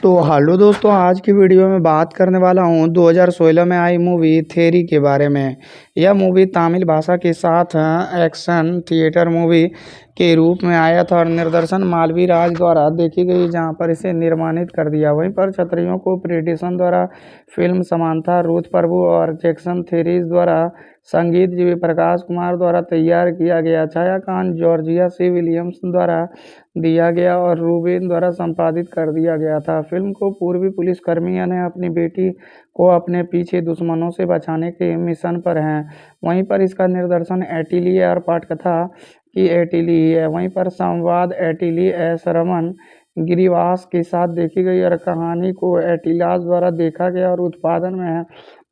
तो हेलो दोस्तों, आज की वीडियो में बात करने वाला हूँ 2016 में आई मूवी थेरी के बारे में। यह मूवी तमिल भाषा के साथ एक्शन थिएटर मूवी के रूप में आया था और निर्देशन मालवी राज द्वारा देखी गई, जहां पर इसे निर्माणित कर दिया। वहीं पर क्षत्रियों को प्रोडक्शन द्वारा फिल्म समांथा रूथ प्रभु और जैक्सन थेरीज द्वारा संगीत जीवी प्रकाश कुमार द्वारा तैयार किया गया। छायांकन जॉर्जिया सी विलियम्स द्वारा दिया गया और रूबेन द्वारा संपादित कर दिया गया था। फिल्म को पूर्वी पुलिसकर्मियों ने अपनी बेटी को अपने पीछे दुश्मनों से बचाने के मिशन पर हैं। वहीं पर इसका निर्देशन एटिली और पटकथा की एटिली है। वहीं पर संवाद एटिली एस रमन गिरिवास के साथ देखी गई और कहानी को एटिलास द्वारा देखा गया और उत्पादन में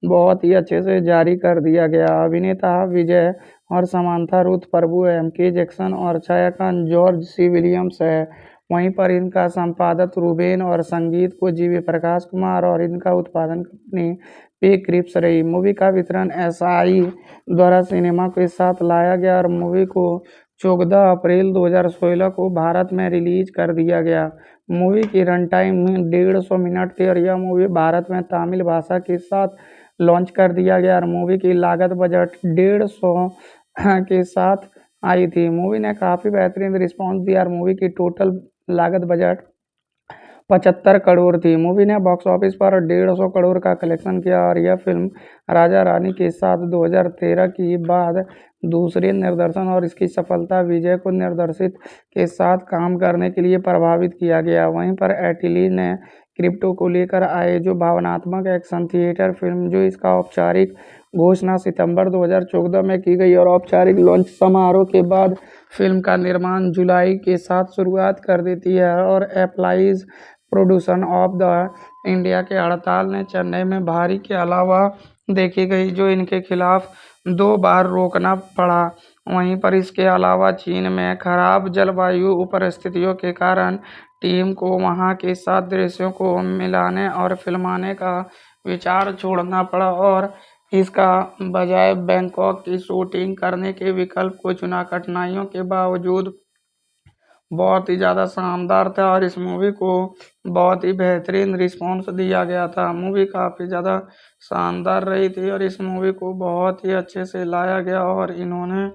बहुत ही अच्छे से जारी कर दिया गया। अभिनेता विजय और समांथा रूथ प्रभु एम के जैक्सन और छायांकन जॉर्ज सी विलियम्स है। वहीं पर इनका संपादक रूबेन और संगीत को जीवी प्रकाश कुमार और इनका उत्पादन कंपनी पे क्रिप्स रही। मूवी का वितरण एसआई द्वारा सिनेमा के साथ लाया गया और मूवी को 14 अप्रैल 2016 को भारत में रिलीज कर दिया गया। मूवी की रन टाइम 150 मिनट थी और यह मूवी भारत में तमिल भाषा के साथ लॉन्च कर दिया गया और मूवी की लागत बजट 150 के साथ आई थी। मूवी ने काफ़ी बेहतरीन रिस्पांस दिया और मूवी की टोटल लागत बजट 75 करोड़ थी। मूवी ने बॉक्स ऑफिस पर 150 करोड़ का कलेक्शन किया और यह फिल्म राजा रानी के साथ 2013 की बाद दूसरे निर्देशन और इसकी सफलता विजय को निर्देशित के साथ काम करने के लिए प्रभावित किया गया। वहीं पर एटिली ने क्रिप्टो को लेकर आए जो भावनात्मक एक्शन थिएटर फिल्म, जो इसका औपचारिक घोषणा सितंबर 2014 में की गई और औपचारिक लॉन्च समारोह के बाद फिल्म का निर्माण जुलाई के साथ शुरुआत कर देती है। और एप्लाइज प्रोड्यूसन ऑफ द इंडिया के हड़ताल ने चेन्नई में भारी के अलावा देखी गई, जो इनके खिलाफ 2 बार रोकना पड़ा। वहीं पर इसके अलावा चीन में खराब जलवायु परिस्थितियों के कारण टीम को वहां के साथ दृश्यों को मिलाने और फिल्माने का विचार छोड़ना पड़ा और इसका बजाय बैंकॉक की शूटिंग करने के विकल्प को चुना। कठिनाइयों के बावजूद बहुत ही ज़्यादा शानदार था और इस मूवी को बहुत ही बेहतरीन रिस्पॉन्स दिया गया था। मूवी काफ़ी ज़्यादा शानदार रही थी और इस मूवी को बहुत ही अच्छे से लाया गया और इन्होंने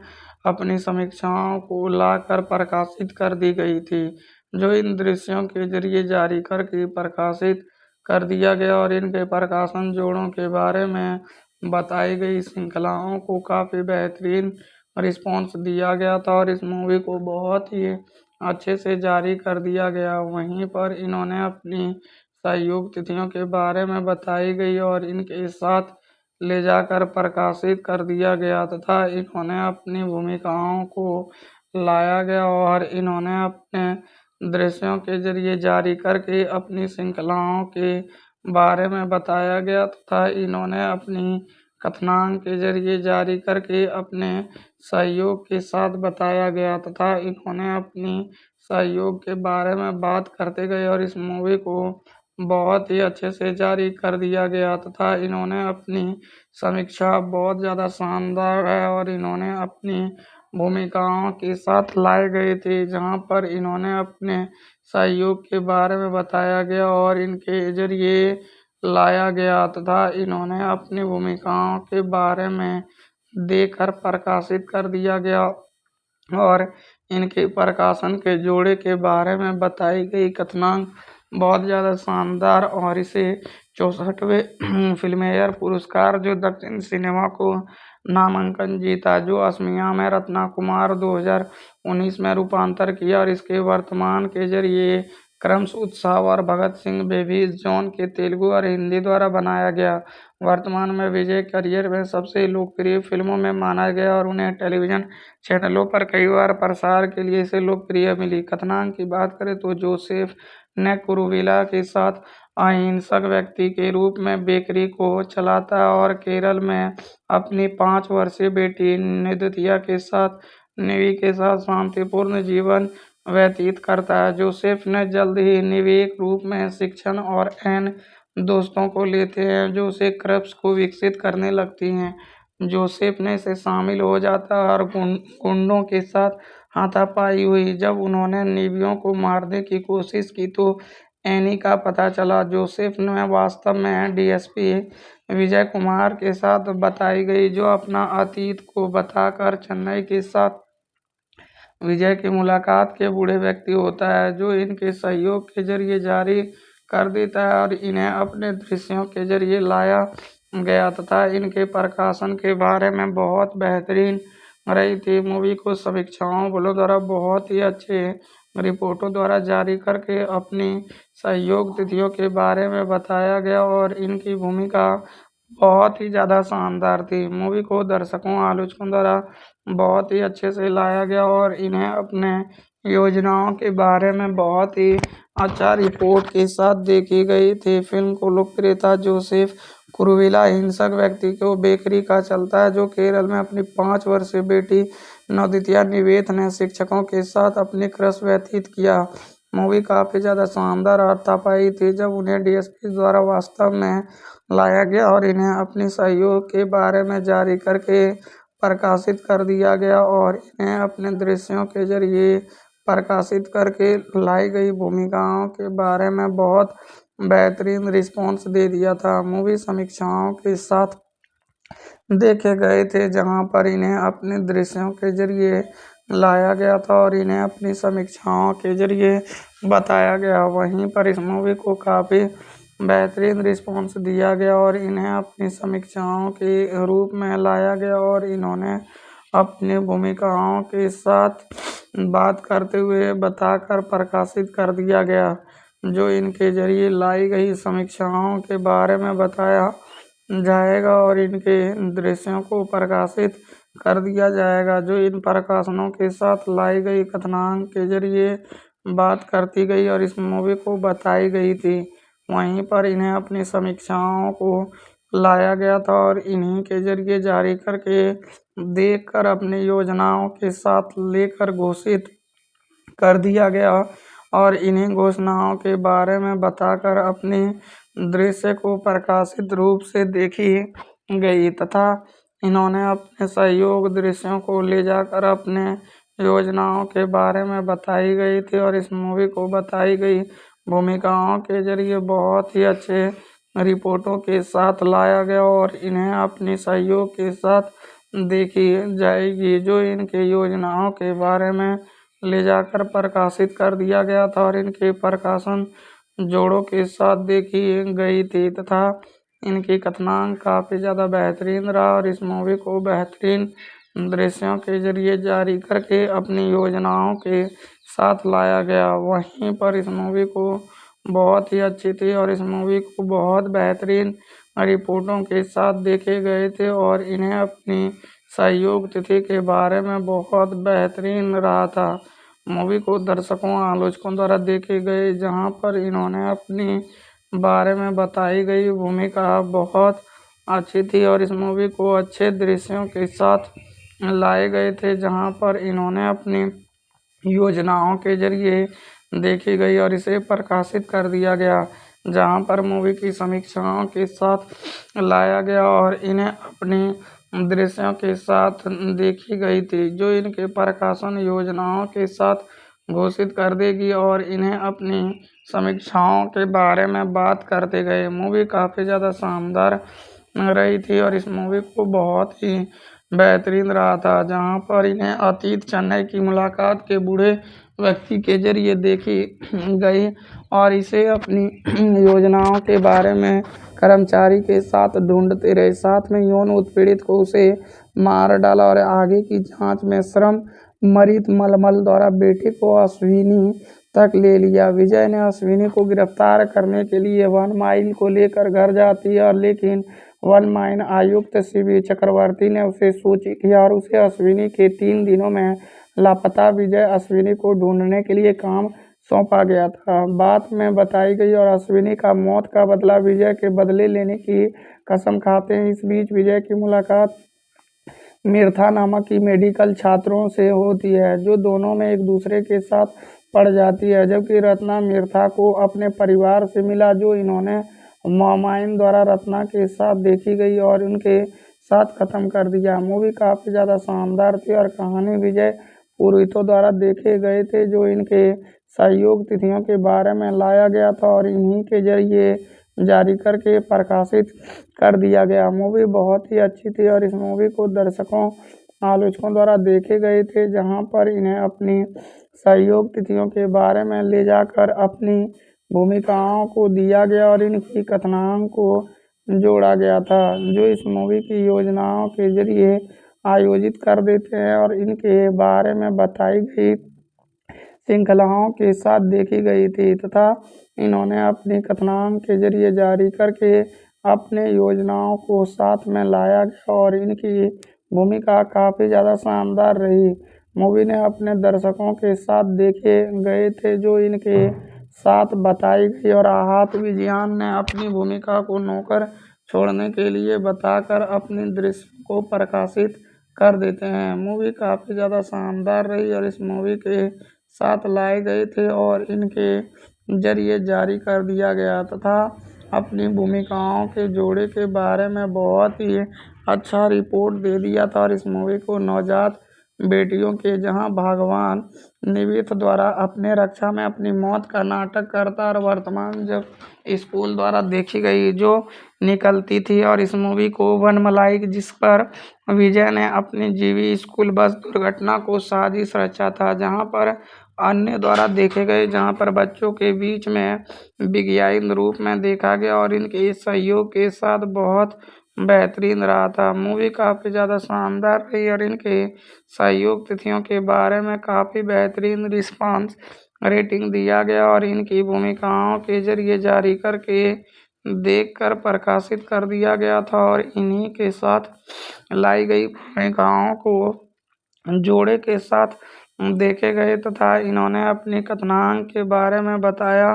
अपनी समीक्षाओं को लाकर प्रकाशित कर दी गई थी, जो इन दृश्यों के जरिए जारी करके प्रकाशित कर दिया गया और इनके प्रकाशन जोड़ों के बारे में बताई गई श्रृंखलाओं को काफ़ी बेहतरीन रिस्पॉन्स दिया गया था और इस मूवी को बहुत ही अच्छे से जारी कर दिया गया। वहीं पर इन्होंने अपनी सहयोग तिथियों के बारे में बताई गई और इनके साथ ले जाकर प्रकाशित कर दिया गया तथा इन्होंने अपनी भूमिकाओं को लाया गया और इन्होंने अपने दृश्यों के जरिए जारी करके अपनी श्रृंखलाओं के बारे में बताया गया तथा इन्होंने अपनी कथनांक के जरिए जारी करके अपने सहयोग के साथ बताया गया तथा इन्होंने अपनी सहयोग के बारे में बात करते गए और इस मूवी को बहुत ही अच्छे से जारी कर दिया गया तथा इन्होंने अपनी समीक्षा बहुत ज़्यादा शानदार है और इन्होंने अपनी भूमिकाओं के साथ लाए गए थे, जहां पर इन्होंने अपने सहयोग के बारे में बताया गया और इनके जरिए लाया गया तथा इन्होंने अपनी भूमिकाओं के बारे में देकर प्रकाशित कर दिया गया और इनके प्रकाशन के जोड़े के बारे में बताई गई कथनांक बहुत ज़्यादा शानदार और इसे 64वें फिल्मफेयर पुरस्कार जो दक्षिण सिनेमा को नामांकन जीता, जो असमिया में रत्ना कुमार 2019 में रूपांतर किया और इसके वर्तमान के जरिए क्रम्स उत्सव और भगत सिंह बेबीज जॉन के तेलुगु और हिंदी द्वारा बनाया गया। वर्तमान में विजय करियर में सबसे लोकप्रिय फिल्मों में माना गया और उन्हें टेलीविज़न चैनलों पर कई बार प्रसार के लिए इसे लोकप्रिय मिली। कथनांक की बात करें तो जोसेफ ने कुरुविला के साथ अहिंसक व्यक्ति के रूप में बेकरी को चलाता है और केरल में अपनी 5 वर्षीय बेटी निधिया के साथ निवी के साथ शांतिपूर्ण जीवन व्यतीत करता है। जोसेफ ने जल्द ही निर्भीक रूप में शिक्षण और एन दोस्तों को लेते हैं जो उसे क्रब्स को विकसित करने लगती हैं। जोसेफ ने इसे शामिल हो जाता है और गुंडों के साथ हाथापाई हुई। जब उन्होंने निवियों को मारने की कोशिश की तो एनी का पता चला। जोसेफ ने वास्तव में डीएसपी विजय कुमार के साथ बताई गई, जो अपना अतीत को बताकर चेन्नई के साथ विजय की मुलाकात के बूढ़े व्यक्ति होता है, जो इनके सहयोग के जरिए जारी कर देता है और इन्हें अपने दृश्यों के जरिए लाया गया तथा इनके प्रकाशन के बारे में बहुत बेहतरीन रही थी। मूवी को समीक्षाओं वालों द्वारा बहुत ही अच्छे रिपोर्टों द्वारा जारी करके अपनी सहयोग तिथियों के बारे में बताया गया और इनकी भूमिका बहुत ही ज़्यादा शानदार थी। मूवी को दर्शकों आलोचकों द्वारा बहुत ही अच्छे से लाया गया और इन्हें अपने योजनाओं के बारे में बहुत ही अच्छा रिपोर्ट के साथ देखी गई थी। फिल्म को लोकप्रियता जोसेफ कुरुविला हिंसक व्यक्ति को बेकरी का चलता है, जो केरल में अपनी 5 वर्षीय बेटी नवदित्या निवेथ ने शिक्षकों के साथ अपनी क्रश व्यतीत किया। मूवी काफ़ी ज़्यादा शानदार वार्ता पाई थी जब उन्हें डीएसपी द्वारा वास्तव में लाया गया और इन्हें अपनी सहयोग के बारे में जारी करके प्रकाशित कर दिया गया और इन्हें अपने दृश्यों के जरिए प्रकाशित करके लाई गई भूमिकाओं के बारे में बहुत बेहतरीन रिस्पॉन्स दे दिया था। मूवी समीक्षाओं के साथ देखे गए थे, जहां पर इन्हें अपने दृश्यों के जरिए लाया गया था और इन्हें अपनी समीक्षाओं के जरिए बताया गया। वहीं पर इस मूवी को काफ़ी बेहतरीन रिस्पॉन्स दिया गया और इन्हें अपनी समीक्षाओं के रूप में लाया गया और इन्होंने अपनी भूमिकाओं के साथ बात करते हुए बताकर प्रकाशित कर दिया गया, जो इनके जरिए लाई गई समीक्षाओं के बारे में बताया जाएगा और इनके दृश्यों को प्रकाशित कर दिया जाएगा, जो इन प्रकाशनों के साथ लाई गई कथनांक के जरिए बात करती गई और इस मूवी को बताई गई थी। वहीं पर इन्हें अपनी समीक्षाओं को लाया गया था और इन्हीं के जरिए जारी करके देखकर अपनी योजनाओं के साथ लेकर घोषित कर दिया गया और इन्हीं घोषणाओं के बारे में बताकर अपनी दृश्य को प्रकाशित रूप से देखी गई तथा इन्होंने अपने सहयोग दृश्यों को ले जाकर अपने योजनाओं के बारे में बताई गई थी और इस मूवी को बताई गई भूमिकाओं के जरिए बहुत ही अच्छे रिपोर्टों के साथ लाया गया और इन्हें अपनी सहयोग के साथ देखी जाएगी, जो इनके योजनाओं के बारे में ले जाकर प्रकाशित कर दिया गया था और इनके प्रकाशन जोड़ों के साथ देखी गई थी तथा इनकी कथनांक काफ़ी ज़्यादा बेहतरीन रहा और इस मूवी को बेहतरीन दृश्यों के जरिए जारी करके अपनी योजनाओं के साथ लाया गया। वहीं पर इस मूवी को बहुत ही अच्छी थी और इस मूवी को बहुत बेहतरीन रिपोर्टों के साथ देखे गए थे और इन्हें अपनी सहयोग तिथि के बारे में बहुत बेहतरीन रहा था। मूवी को दर्शकों आलोचकों द्वारा देखे गए, जहां पर इन्होंने अपनी बारे में बताई गई भूमिका बहुत अच्छी थी और इस मूवी को अच्छे दृश्यों के साथ लाए गए थे, जहां पर इन्होंने अपनी योजनाओं के जरिए देखी गई और इसे प्रकाशित कर दिया गया, जहां पर मूवी की समीक्षाओं के साथ लाया गया और इन्हें अपनी दृश्यों के साथ देखी गई थी, जो इनके प्रकाशन योजनाओं के साथ घोषित कर देगी और इन्हें अपनी समीक्षाओं के बारे में बात करते गए। मूवी काफ़ी ज़्यादा शानदार रही थी और इस मूवी को बहुत ही बेहतरीन रहा था, जहां पर इन्हें अतीत चेन्नई की मुलाकात के बूढ़े व्यक्ति के जरिए देखी गई और इसे अपनी योजनाओं के बारे में कर्मचारी के साथ ढूंढते रहे। साथ में यौन उत्पीड़ित को उसे मार डाला और आगे की जांच में श्रम मरित मलमल द्वारा बेटे को अश्विनी तक ले लिया। विजय ने अश्विनी को गिरफ्तार करने के लिए 1 माइल को लेकर घर जाती है और लेकिन 1 माइल आयुक्त सीबी चक्रवर्ती ने उसे सूचित किया और उसे अश्विनी के 3 दिनों में लापता विजय अश्विनी को ढूंढने के लिए काम सौंपा गया था। बात में बताई गई और अश्विनी का मौत का बदला विजय के बदले लेने की कसम खाते हैं। इस बीच विजय की मुलाकात मिर्था नामक की मेडिकल छात्रों से होती है, जो दोनों में एक दूसरे के साथ पड़ जाती है, जबकि रत्ना मिर्था को अपने परिवार से मिला, जो इन्होंने मोमाइन द्वारा रत्ना के साथ देखी गई और उनके साथ ख़त्म कर दिया। मूवी काफ़ी ज़्यादा शानदार थी और कहानी विजय पुरोहितों द्वारा देखे गए थे, जो इनके सहयोग तिथियों के बारे में लाया गया था और इन्हीं के जरिए जारी करके प्रकाशित कर दिया गया। मूवी बहुत ही अच्छी थी और इस मूवी को दर्शकों आलोचकों द्वारा देखे गए थे, जहां पर इन्हें अपनी सहयोग तिथियों के बारे में ले जाकर अपनी भूमिकाओं को दिया गया और इनकी कथनांक को जोड़ा गया था, जो इस मूवी की योजनाओं के जरिए आयोजित कर देते हैं और इनके बारे में बताई गई श्रृंखलाओं के साथ देखी गई थी तथा इन्होंने अपनी कथनांक के जरिए जारी करके अपने योजनाओं को साथ में लाया गया और इनकी भूमिका काफ़ी ज़्यादा शानदार रही। मूवी ने अपने दर्शकों के साथ देखे गए थे जो इनके साथ बताई गई और आहत विजयन ने अपनी भूमिका को नौकर छोड़ने के लिए बताकर अपनी दृश्य को प्रकाशित कर देते हैं। मूवी काफ़ी ज़्यादा शानदार रही और इस मूवी के साथ लाए गए थे और इनके जरिए जारी कर दिया गया तथा अपनी भूमिकाओं के जोड़े के बारे में बहुत ही अच्छा रिपोर्ट दे दिया था और इस मूवी को नवजात बेटियों के जहां भगवान निमित्त द्वारा अपने रक्षा में अपनी मौत का नाटक करता और वर्तमान जब स्कूल द्वारा देखी गई जो निकलती थी और इस मूवी को वनमलाई जिस पर विजय ने अपनी जीवी स्कूल बस दुर्घटना को साजिश रचा था, जहां पर अन्य द्वारा देखे गए, जहां पर बच्चों के बीच में विज्ञान रूप में देखा गया और इनके सहयोग के साथ बहुत बेहतरीन रहा था। मूवी काफ़ी ज़्यादा शानदार रही और इनके सहयोग तिथियों के बारे में काफ़ी बेहतरीन रिस्पांस रेटिंग दिया गया और इनकी भूमिकाओं के जरिए जारी करके देखकर प्रकाशित कर दिया गया था और इन्हीं के साथ लाई गई भूमिकाओं को जोड़े के साथ देखे गए तथा इन्होंने अपनी कथनांक के बारे में बताया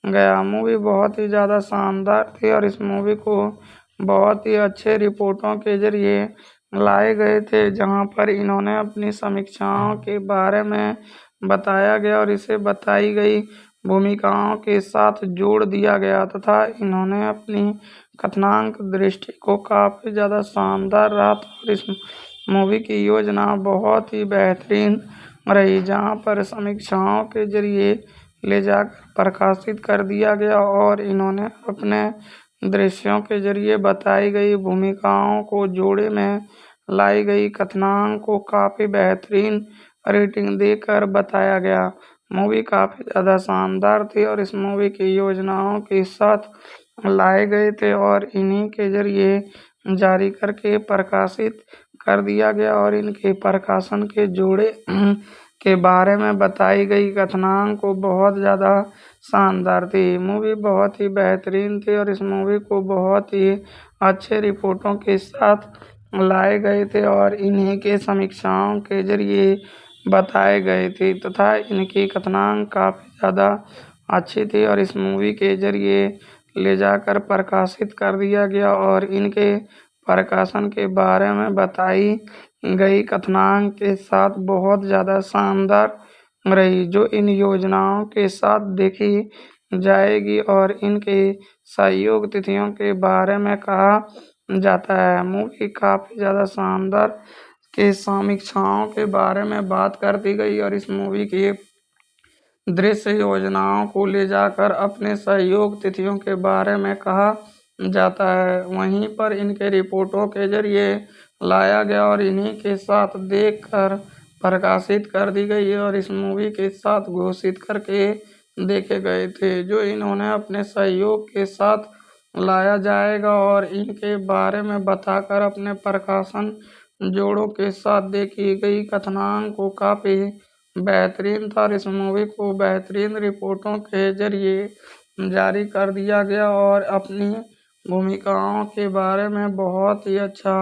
गया। मूवी बहुत ही ज़्यादा शानदार थी और इस मूवी को बहुत ही अच्छे रिपोर्टों के जरिए लाए गए थे, जहां पर इन्होंने अपनी समीक्षाओं के बारे में बताया गया और इसे बताई गई भूमिकाओं के साथ जोड़ दिया गया तथा इन्होंने अपनी कथनांक दृष्टि को काफ़ी ज़्यादा शानदार रहा था और इस मूवी की योजना बहुत ही बेहतरीन रही, जहां पर समीक्षाओं के जरिए ले जाकर प्रकाशित कर दिया गया और इन्होंने अपने दृश्यों के जरिए बताई गई भूमिकाओं को जोड़े में लाई गई कथनांक को काफ़ी बेहतरीन रेटिंग देकर बताया गया। मूवी काफ़ी ज़्यादा शानदार थी और इस मूवी की योजनाओं के साथ लाए गए थे और इन्हीं के जरिए जारी करके प्रकाशित कर दिया गया और इनके प्रकाशन के जोड़े के बारे में बताई गई कथनांक को बहुत ज़्यादा शानदार थी। मूवी बहुत ही बेहतरीन थी और इस मूवी को बहुत ही अच्छे रिपोर्टों के साथ लाए गए थे और इन्हीं के समीक्षाओं के जरिए बताए गए थे तथा इनकी कथनांक काफ़ी ज़्यादा अच्छी थी और इस मूवी के जरिए ले जाकर प्रकाशित कर दिया गया और इनके प्रकाशन के बारे में बताई गई कथनांक के साथ बहुत ज़्यादा शानदार रही, जो इन योजनाओं के साथ देखी जाएगी और इनके सहयोग तिथियों के बारे में कहा जाता है। मूवी काफ़ी ज़्यादा शानदार के समीक्षाओं के बारे में बात कर दी गई और इस मूवी की दृश्य योजनाओं को ले जाकर अपने सहयोग तिथियों के बारे में कहा जाता है। वहीं पर इनके रिपोर्टों के जरिए लाया गया और इन्हीं के साथ देखकर प्रकाशित कर दी गई और इस मूवी के साथ घोषित करके देखे गए थे, जो इन्होंने अपने सहयोग के साथ लाया जाएगा और इनके बारे में बताकर अपने प्रकाशन जोड़ों के साथ देखी गई कथनांक को काफ़ी बेहतरीन था और इस मूवी को बेहतरीन रिपोर्टों के जरिए जारी कर दिया गया और अपनी भूमिकाओं के बारे में बहुत ही अच्छा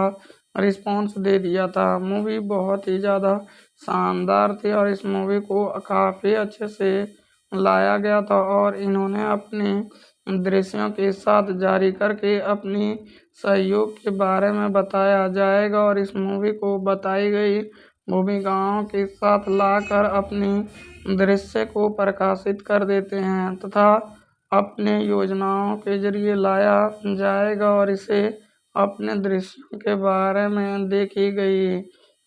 रिस्पॉन्स दे दिया था। मूवी बहुत ही ज़्यादा शानदार थी और इस मूवी को काफ़ी अच्छे से लाया गया था और इन्होंने अपने दृश्यों के साथ जारी करके अपनी सहयोग के बारे में बताया जाएगा और इस मूवी को बताई गई भूमिकाओं के साथ लाकर अपनी दृश्य को प्रकाशित कर देते हैं तथा अपने योजनाओं के जरिए लाया जाएगा और इसे अपने दृश्यों के बारे में देखी गई।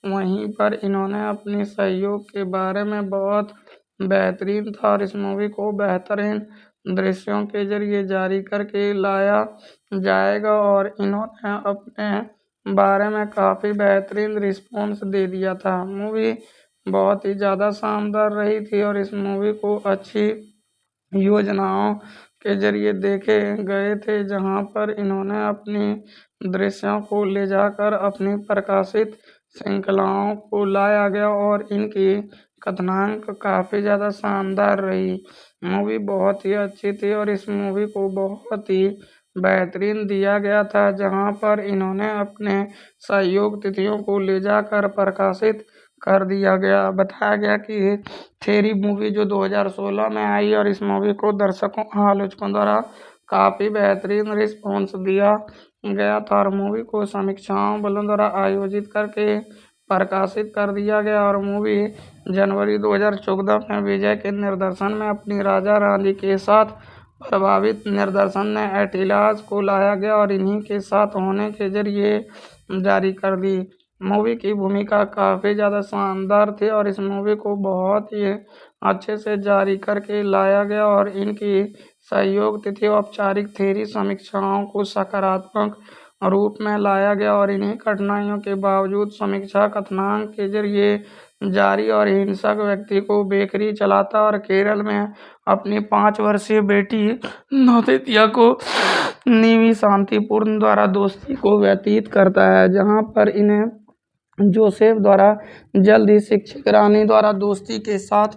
वहीं पर इन्होंने अपनी सहयोग के बारे में बहुत बेहतरीन था और इस मूवी को बेहतरीन दृश्यों के जरिए जारी करके लाया जाएगा और इन्होंने अपने बारे में काफ़ी बेहतरीन रिस्पॉन्स दे दिया था। मूवी बहुत ही ज़्यादा शानदार रही थी और इस मूवी को अच्छी योजनाओं के जरिए देखे गए थे, जहां पर इन्होंने अपनी दृश्यों को ले जाकर अपनी प्रकाशित श्रृंखलाओं को लाया गया और इनकी कथानक काफ़ी ज़्यादा शानदार रही। मूवी बहुत ही अच्छी थी और इस मूवी को बहुत ही बेहतरीन दिया गया था, जहां पर इन्होंने अपने सहयोग तिथियों को ले जाकर प्रकाशित कर दिया गया। बताया गया कि थेरी मूवी जो 2016 में आई और इस मूवी को दर्शकों आलोचकों द्वारा काफ़ी बेहतरीन रिस्पॉन्स दिया गया था और मूवी को समीक्षाओं वालों द्वारा आयोजित करके प्रकाशित कर दिया गया और मूवी जनवरी 2014 में विजय के निर्देशन में अपनी राजा रानी के साथ प्रभावित निर्देशन ने एटिलाज को लाया गया और इन्हीं के साथ होने के जरिए जारी कर दी। मूवी की भूमिका काफ़ी ज़्यादा शानदार थी और इस मूवी को बहुत ही अच्छे से जारी करके लाया गया और इनकी सहयोग तिथि औपचारिक थेरी समीक्षाओं को सकारात्मक रूप में लाया गया और इन्हीं कठिनाइयों के बावजूद समीक्षा कथनांक के जरिए जारी और हिंसक व्यक्ति को बेकरी चलाता और केरल में अपनी 5 वर्षीय बेटी नवदीया को नीवी शांतिपूर्ण द्वारा दोस्ती को व्यतीत करता है, जहां पर इन्हें जोसेफ द्वारा जल्द ही शिक्षक रानी द्वारा दोस्ती के साथ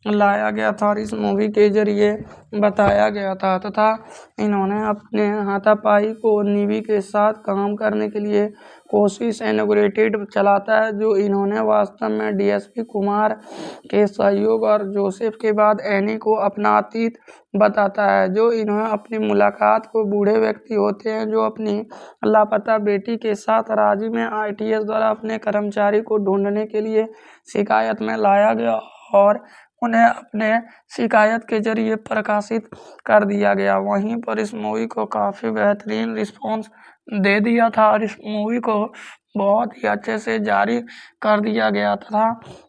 लाया गया था और इस मूवी के जरिए बताया गया था तथा इन्होंने अपने हाथापाई को नीवी के साथ काम करने के लिए कोशिश इनॉग्रेटेड चलाता है, जो इन्होंने वास्तव में डीएसपी कुमार के सहयोग और जोसेफ के बाद एनी को अपना अतीत बताता है, जो इन्हें अपनी मुलाकात को बूढ़े व्यक्ति होते हैं जो अपनी लापता बेटी के साथ राज्य में आईटीएस द्वारा अपने कर्मचारी को ढूंढने के लिए शिकायत में लाया गया और उन्हें अपने शिकायत के जरिए प्रकाशित कर दिया गया। वहीं पर इस मूवी को काफ़ी बेहतरीन रिस्पॉन्स दे दिया था और इस मूवी को बहुत ही अच्छे से जारी कर दिया गया था।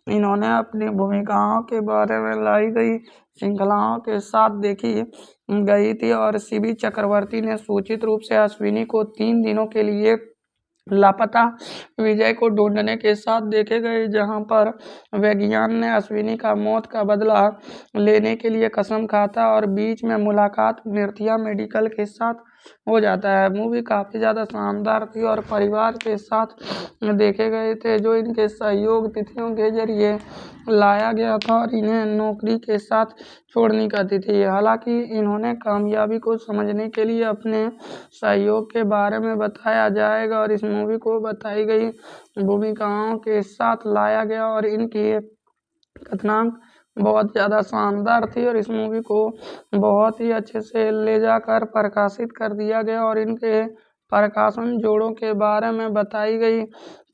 इन्होंने अपनी भूमिकाओं के बारे में लाई गई श्रृंखलाओं के साथ देखी गई थी और सीबी चक्रवर्ती ने सूचित रूप से अश्विनी को 3 दिनों के लिए लापता विजय को ढूंढने के साथ देखे गए, जहां पर वैज्ञान ने अश्विनी का मौत का बदला लेने के लिए कसम खाता और बीच में मुलाकात निर्थिया मेडिकल के साथ हो जाता है। मूवी काफ़ी ज़्यादा शानदार थी और परिवार के साथ देखे गए थे, जो इनके सहयोग तिथियों के जरिए लाया गया था और इन्हें नौकरी के साथ छोड़नी करती थी। हालांकि इन्होंने कामयाबी को समझने के लिए अपने सहयोग के बारे में बताया जाएगा और इस मूवी को बताई गई भूमिकाओं के साथ लाया गया और इनकी कथनांक बहुत ज़्यादा शानदार थी और इस मूवी को बहुत ही अच्छे से ले जाकर प्रकाशित कर दिया गया और इनके प्रकाशन जोड़ों के बारे में बताई गई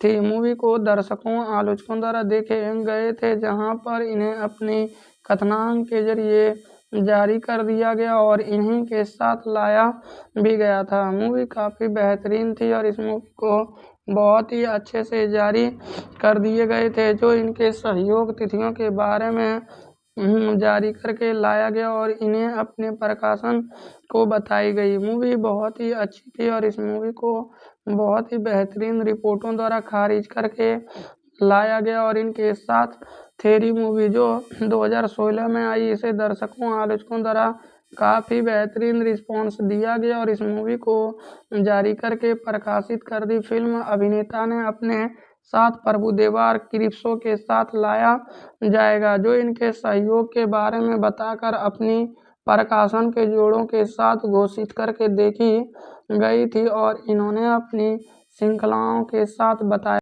थी। मूवी को दर्शकों आलोचकों द्वारा देखे गए थे, जहां पर इन्हें अपनी कथनांक के जरिए जारी कर दिया गया और इन्हीं के साथ लाया भी गया था। मूवी काफ़ी बेहतरीन थी और इस मूवी को बहुत ही अच्छे से जारी कर दिए गए थे, जो इनके सहयोग तिथियों के बारे में जारी करके लाया गया और इन्हें अपने प्रकाशन को बताई गई। मूवी बहुत ही अच्छी थी और इस मूवी को बहुत ही बेहतरीन रिपोर्टों द्वारा खारिज करके लाया गया और इनके साथ थेरी मूवी जो 2016 में आई, इसे दर्शकों आलोचकों द्वारा काफ़ी बेहतरीन रिस्पॉन्स दिया गया और इस मूवी को जारी करके प्रकाशित कर दी। फिल्म अभिनेता ने अपने साथ प्रभुदेवा क्रिप्सो के साथ लाया जाएगा, जो इनके सहयोग के बारे में बताकर अपनी प्रकाशन के जोड़ों के साथ घोषित करके देखी गई थी और इन्होंने अपनी श्रृंखलाओं के साथ बताया।